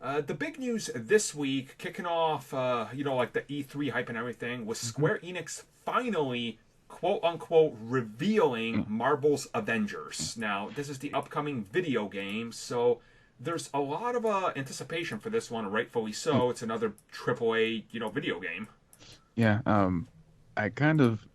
The big news this week, kicking off, like the E3 hype and everything, was Hmm. Square Enix finally, quote unquote, revealing Mm. Marvel's Avengers. Now, this is the upcoming video game, so there's a lot of anticipation for this one, rightfully Mm. so. It's another AAA, video game. Yeah, I kind of,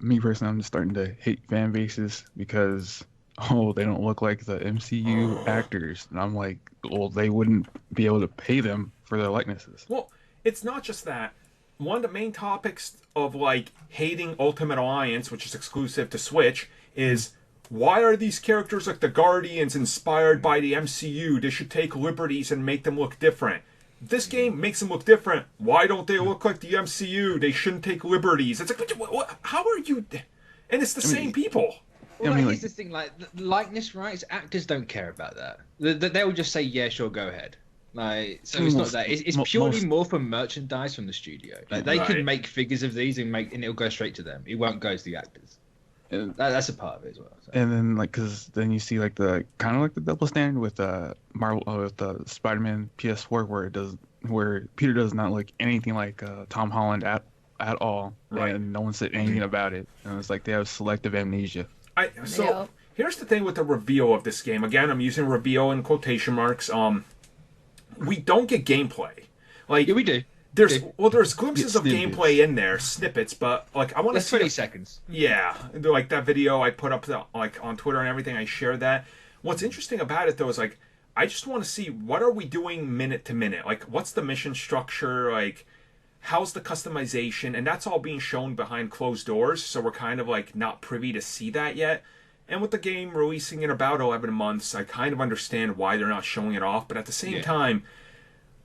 me personally, I'm just starting to hate fan bases because, oh, they don't look like the MCU actors. And I'm like, well, they wouldn't be able to pay them for their likenesses. Well, it's not just that. One of the main topics of like hating Ultimate Alliance, which is exclusive to Switch, Mm. is why are these characters like the Guardians inspired by the MCU? They should take liberties and make them look different. This game makes them look different. Why don't they look like the MCU? They shouldn't take liberties. It's like, how are you? And it's the I same mean, people. I Well, mean, here's like, the thing: like likeness rights, actors don't care about that. They'll just say, "Yeah, sure, go ahead." Like, so it's not most, that. It's mo- purely most, more for merchandise from the studio. Like, they Right. can make figures of these and it'll go straight to them. It won't go to the actors. and, That's a part of it as well. So. and then like, cause then you see like the kind of like the double standard with Marvel with the Spider-Man PS4 where Peter does not look anything like Tom Holland at all, Right. and no one said anything about it, and it's like they have selective amnesia. So Yep. here's the thing with the reveal of this game. Again, I'm using reveal in quotation marks. We don't get gameplay. Like Yeah, we do. there's glimpses of Snippets. gameplay in there, snippets, but like I want to That's see 20 seconds. yeah, like that video I put up like on Twitter and everything. I shared that. What's interesting about it though is like I just want to see what are we doing minute to minute. Like what's the mission structure? Like how's the customization? And that's all being shown behind closed doors. So we're kind of like not privy to see that yet. And with the game releasing in about 11 months, I kind of understand why they're not showing it off. But at the same Yeah. time,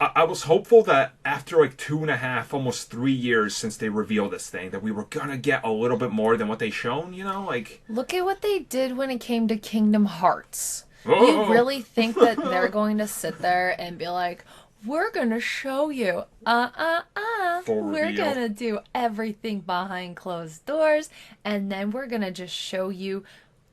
I was hopeful that after like 2.5, almost 3 years since they revealed this thing, that we were gonna get a little bit more than what they shown. Like Look at what they did when it came to Kingdom Hearts. oh, You really think that they're going to sit there and be like, we're going to show you. Full We're reveal. going to do everything behind closed doors. And then we're going to just show you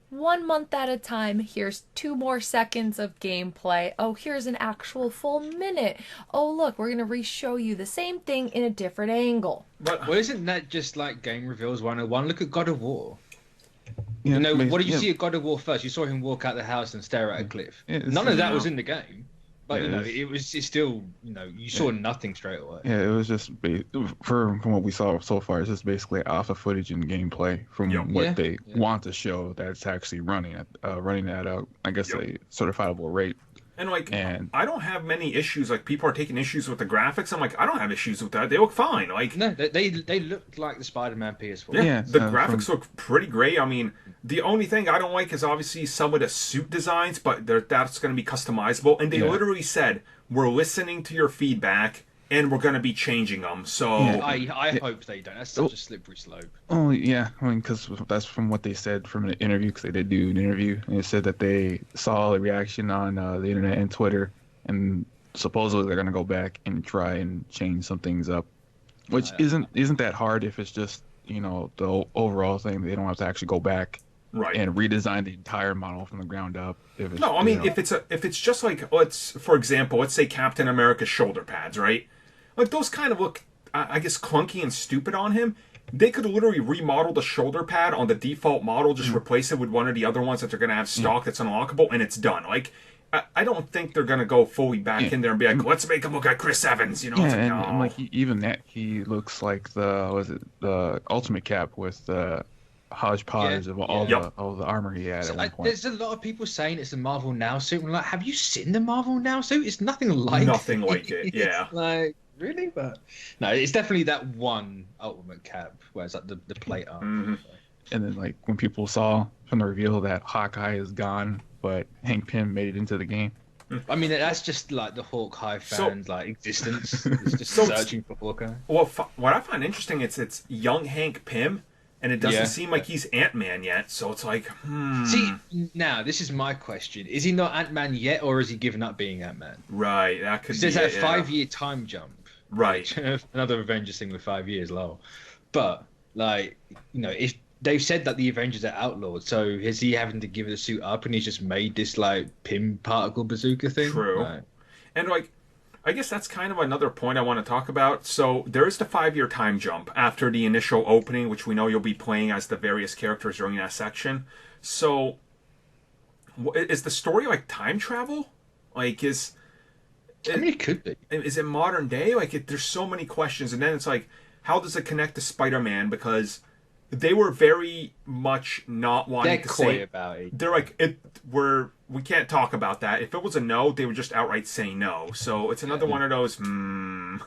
1 month at a time. Here's 2 more seconds of gameplay. Oh, here's an actual full minute. Oh, look, we're going to re-show you the same thing in a different angle. but Well, isn't that just like game reveals 101? Look at God of War. Yeah, You know, but- what did you yeah, see at God of War first? You saw him walk out the house and stare at a cliff. Yeah, None of that yeah. was in the game. But, Yeah, you know, it's- it's still, you saw nothing straight away. Yeah, it was just from what we saw so far. It's just basically alpha footage and gameplay from Yep. what Yeah, they yeah. want to show that's actually running at I guess Yep. a certifiable rate. and like And I don't have many issues. Like people are taking issues with the graphics. I'm like I don't have issues with that. They look fine. Like No, they looked like the Spider-Man PS4. yeah, Yeah, the so graphics from- look pretty great. I mean, the only thing I don't like is obviously some of the suit designs, but that's going to be customizable. And they Yeah. literally said, "We're listening to your feedback, and we're going to be changing them." So Yeah. I hope they don't. That's such a slippery slope. oh yeah, I mean, because that's from what they said from an interview. Because they did do an interview, and they said that they saw the reaction on the internet and Twitter, and supposedly they're gonna go back and try and change some things up, which isn't that hard if it's just the overall thing. They don't have to actually go back right. and redesign the entire model from the ground up. If it's, No, I mean if it's just like for example, let's say Captain America's shoulder pads, right? Like those kind of look, I guess, clunky and stupid on him. They could literally remodel the shoulder pad on the default model, just replace it with one of the other ones that they're gonna have stock that's unlockable, and it's done. Like I don't think they're gonna go fully back in there and be like, let's make him look like Chris Evans, yeah, It's like, and, no. and like even that, he looks like the Ultimate Cap with the hodgepodge of all Yeah. the armor he had So, at one like, point. there's a lot of people saying it's a Marvel Now suit. And like, have you seen the Marvel Now suit? It's nothing like Nothing like it, yeah. Like, really? But no, it's definitely that one Ultimate Cap where it's like the plate armor. Mhm. And then like when people saw from the reveal that Hawkeye is gone, but Hank Pym made it into the game. I mean, that's just like the Hawkeye So- fans' like existence. It's just So- searching for Hawkeye. Well, what I find interesting is it's young Hank Pym, and it doesn't Yeah. seem like he's Ant-Man yet. So it's like, See, now this is my question: is he not Ant-Man yet, or has he given up being Ant-Man? right, that could be There's that it, yeah. 5-year time jump. Right. Another Avengers thing with 5 years, lol. But like, if they've said that the Avengers are outlawed, so is he having to give the suit up, and he's just made this like Pym particle bazooka thing? True. Like, And like I guess that's kind of another point I want to talk about. So there is the 5-year time jump after the initial opening, which we know you'll be playing as the various characters during that section. So is the story like time travel? Like I mean, it could be. is it modern day? Like there's so many questions, and then it's like, how does it connect to Spider-Man? Because they were very much not wanting They're to coy say about it. they're like we can't talk about that. If it was a no, they would just outright say no. So it's another one of those. And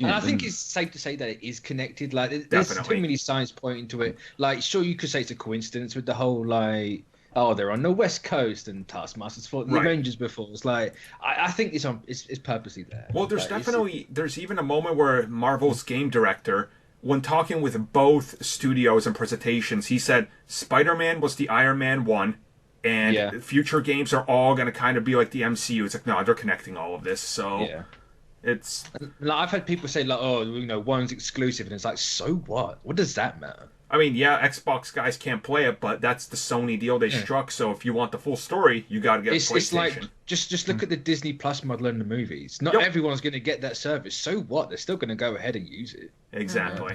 I think it's safe to say that it is connected. Like, there's Definitely. too many signs pointing to it. Like, sure, you could say it's a coincidence with the whole, like, oh, they're on the West Coast and Taskmaster's fought the Right. Avengers before. It's like, I think it's purposely there. Well, there's Like, definitely there's even a moment where Marvel's game director, when talking with both studios and presentations, he said Spider-Man was the Iron Man 1, and Yeah. future games are all going to kind of be like the MCU. It's like, no, they're connecting all of this. So yeah. it's Like, I've had people say, like, oh, you know, one's exclusive. And it's like, so what? What does that matter? I mean, yeah, Xbox guys can't play it, but that's the Sony deal they struck. So if you want the full story, you got to get It's PlayStation. like, just look at the Disney Plus model in the movies. Not Yep. everyone's going to get that service. So what? They're still going to go ahead and use it. Exactly.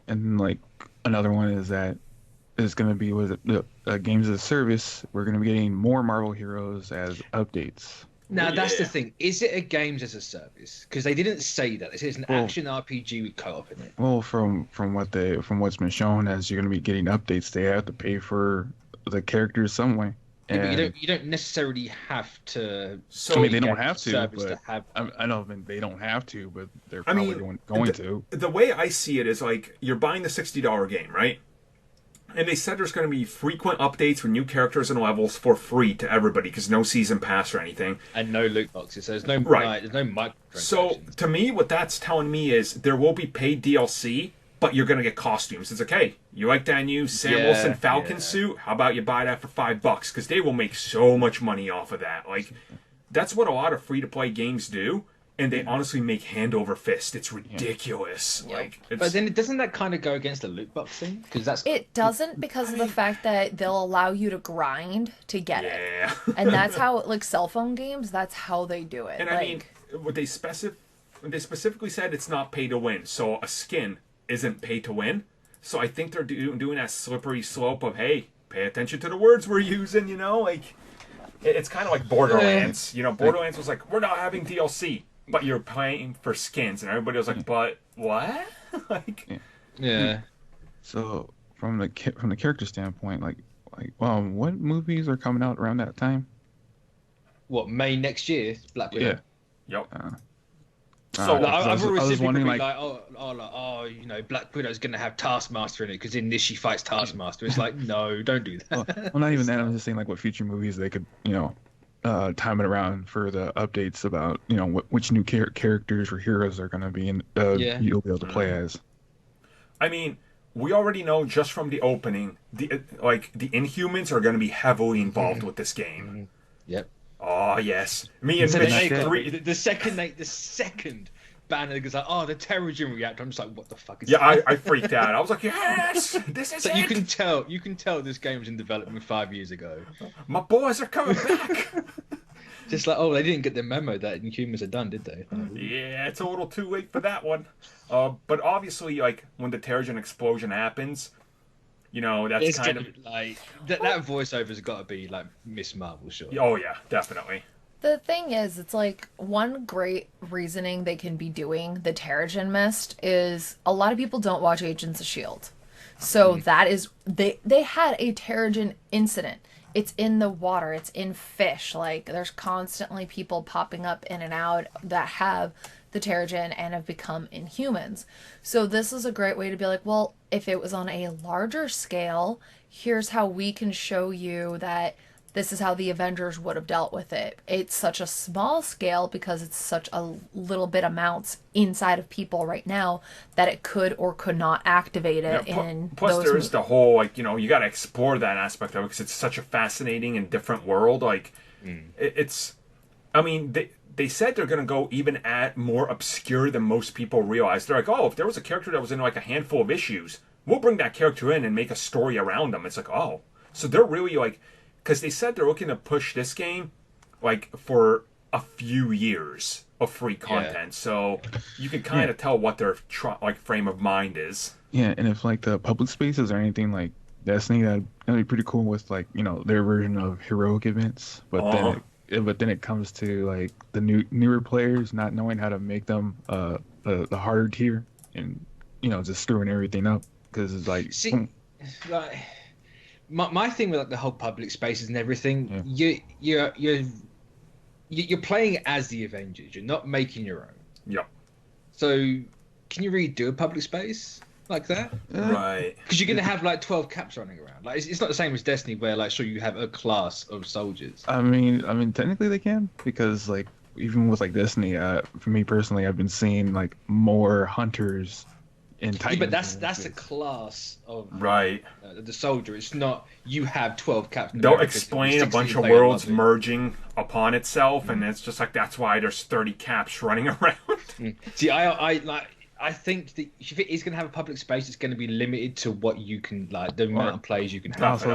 And like another one is that is going to be with the games as a service. We're going to be getting more Marvel heroes as updates. Now, that's the Yeah. thing. Is it a games as a service? Because they didn't say that. They said it's an action RPG with co-op in it. Well, from what's been shown, as you're going to be getting updates, they have to pay for the characters some way. Yeah, And but you don't necessarily have to. So- I mean, they get don't the have to, service but have. I know they don't have to, but they're I probably mean, going to. The way I see it is like you're buying the $60 game, right? And they said there's going to be frequent updates with new characters and levels for free to everybody because no season pass or anything. And no loot boxes. So there's no Right. there's no microtransactions. So to me, what that's telling me is there will be paid DLC, but you're going to get costumes. It's like, hey, you like that new Sam Yeah, Wilson Falcon yeah. suit? How about you buy that for $5? Because they will make so much money off of that. Like, that's what a lot of free-to-play games do. And they honestly make hand over fist. It's ridiculous. Like, it's, But then doesn't that kind of go against the loot box thing? Because that's It doesn't because of the fact that they'll allow you to grind to get it. yeah. And that's how, like, cell phone games, that's how they do it. And like, I mean, what they specifically said it's not pay to win. So a skin isn't pay to win. So I think they're doing that slippery slope of, hey, pay attention to the words we're using, you know? Like, it's kind of like Borderlands. You know, Borderlands was like, we're not having DLC, but you're paying for skins. And everybody was like, but what? Like, yeah. So from the character standpoint, like what movies are coming out around that time? What, May next year? Black Widow. yep. So Like, I've already I was seen people wondering, be like, like, oh, you know, Black Widow's gonna have Taskmaster in it because in this she fights Taskmaster. It's like, no, don't do that. well, not even that. I'm just saying, like, what future movies they could, time it around for the updates about, which new characters or heroes are going to be in. You'll be able to play as. I mean, we already know just from the opening, the Inhumans are going to be heavily involved with this game. Yep. Oh yes, me and So Mitch. they make Three, the second banner goes like, oh, the Terrigen reactor. I'm just like, what the fuck is yeah, that? I freaked out. I was like, yes, this is So it. you can tell this game was in development 5 years ago. My boys are coming back. Just like, oh, they didn't get the memo that Inhumans are done, did they? Yeah, it's a little too late for that one. But obviously, like when the Terrigen explosion happens, that's It's kind gonna of. be like that voiceover's got to be like Miss Marvel, sure. Oh yeah, definitely. the thing is, it's like one great reasoning they can be doing the Terrigen Mist is a lot of people don't watch Agents of S.H.I.E.L.D. So that is, they had a Terrigen incident. It's in the water. It's in fish. Like, there's constantly people popping up in and out that have the Terrigen and have become Inhumans. So this is a great way to be like, well, if it was on a larger scale, here's how we can show you that this is how the Avengers would have dealt with it. It's such a small scale because it's such a little bit amounts inside of people right now that it could or could not activate it in plus those there is the whole, you got to explore that aspect of it because it's such a fascinating and different world. Like, it's, I mean, they said they're going to go even at more obscure than most people realize. They're like, oh, if there was a character that was in like a handful of issues, we'll bring that character in and make a story around them. It's like, oh. So they're really like, because they said they're looking to push this game like for a few years of free content, so you can kind of tell what their frame of mind is. Yeah, and if like the public spaces or anything like Destiny, that'd be pretty cool with like their version of heroic events. But then it comes to like the newer players not knowing how to make them the harder tier, and just screwing everything up because it's like like my thing with like the whole public spaces and everything, you're playing as the Avengers. You're not making your own. Yep. So can you really do a public space like that? Right. Because you're gonna have like 12 caps running around. Like it's not the same as Destiny, where like sure you have a class of soldiers. I mean, technically they can, because like even with like Destiny, for me personally, I've been seeing like more hunters and Titans. Yeah, but that's a class of the soldier. It's not you have 12 caps. They'll explain a bunch of worlds merging upon itself, and it's just like that's why there's 30 caps running around. See, I think that if it is going to have a public space, it's going to be limited to what you can, like, the amount of players you can have. So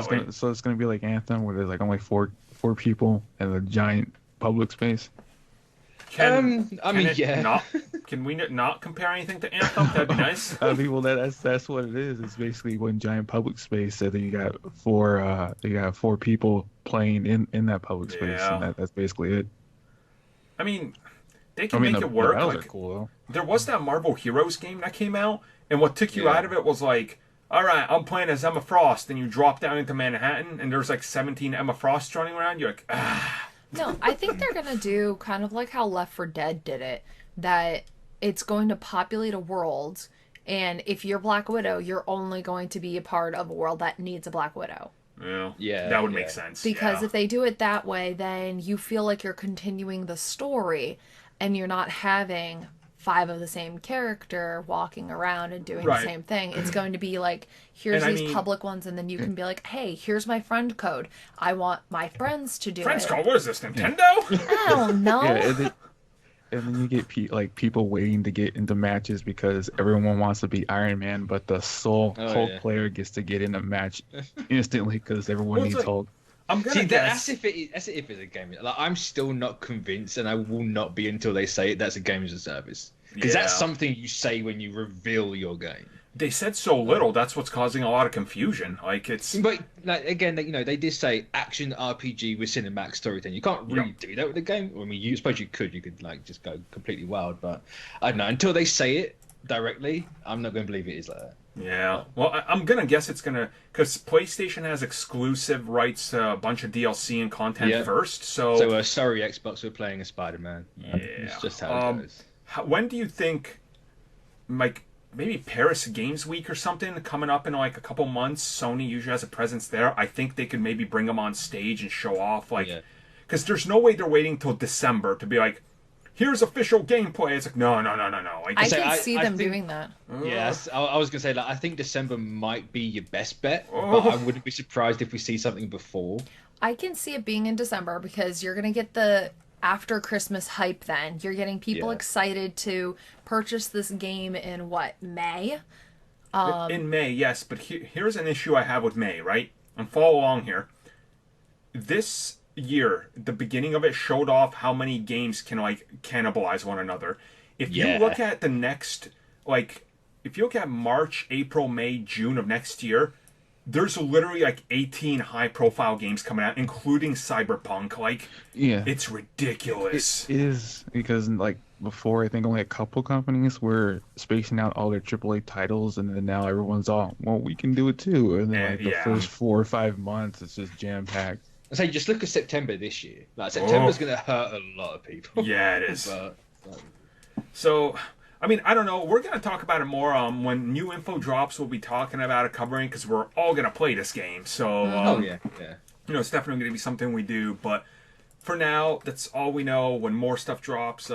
it's going to be like Anthem, where there's like only four people and a giant public space. Can we not compare anything to Anthem? That'd be nice. I mean, well, that's what it is. It's basically one giant public space. So then you got four people playing in that public space, and that's basically it. I mean, they can make it work. The battles are cool, though. There was that Marvel Heroes game that came out, and what took you out of it was like, all right, I'm playing as Emma Frost, and you drop down into Manhattan, and there's like 17 Emma Frosts running around. You're like, ah. No, I think they're going to do kind of like how Left 4 Dead did it, that it's going to populate a world, and if you're Black Widow, you're only going to be a part of a world that needs a Black Widow. Yeah, that would make sense. Because if they do it that way, then you feel like you're continuing the story, and you're not having 5 of the same character walking around and doing the same thing. It's going to be like, here's these public ones, and then you can be like, hey, here's my friend code. I want my friends to do friends it. code? What is this, Nintendo? I don't know. Yeah, and then you get people waiting to get into matches because everyone wants to be Iron Man, but the sole Hulk player gets to get in a match instantly because everyone needs Hulk. I'm gonna guess. That's if it's a game. Like, I'm still not convinced, and I will not be until they say it. That's a game as a service, because that's something you say when you reveal your game. They said so little. That's what's causing a lot of confusion. Like it's. But like again, they did say action RPG with cinematic storytelling. You can't really do that with the game. I mean, you suppose you could. You could like just go completely wild, but I don't know. Until they say it directly, I'm not going to believe it is like that. Yeah, well, I'm gonna guess it's gonna, because PlayStation has exclusive rights to a bunch of DLC and content first. So sorry, Xbox, we're playing a Spider-Man. Yeah, it's just how it goes. When do you think, like maybe Paris Games Week or something coming up in like a couple months? Sony usually has a presence there. I think they could maybe bring them on stage and show off, like, because there's no way they're waiting till December to be like, here's official gameplay. It's like, no. I can see them doing that. Yes, I was going to say, like, I think December might be your best bet, but I wouldn't be surprised if we see something before. I can see it being in December because you're going to get the after Christmas hype then. You're getting people excited to purchase this game in, May? In May, yes, but here's an issue I have with May, right? And follow along here. This year, the beginning of it showed off how many games can like cannibalize one another. If you look at the next, like, if you look at March, April, May, June of next year, there's literally like 18 high-profile games coming out, including Cyberpunk. Like, it's ridiculous. It is, because like before, I think only a couple companies were spacing out all their AAA titles, and then now everyone's all, well, we can do it too. And then like the first 4 or 5 months, it's just jam-packed. I say, just look at September this year. Like, September's going to hurt a lot of people. Yeah, it is. So, I mean, I don't know. We're going to talk about it more when new info drops. We'll be talking about it, covering, because we're all going to play this game. So, it's definitely going to be something we do. But for now, that's all we know. When more stuff drops,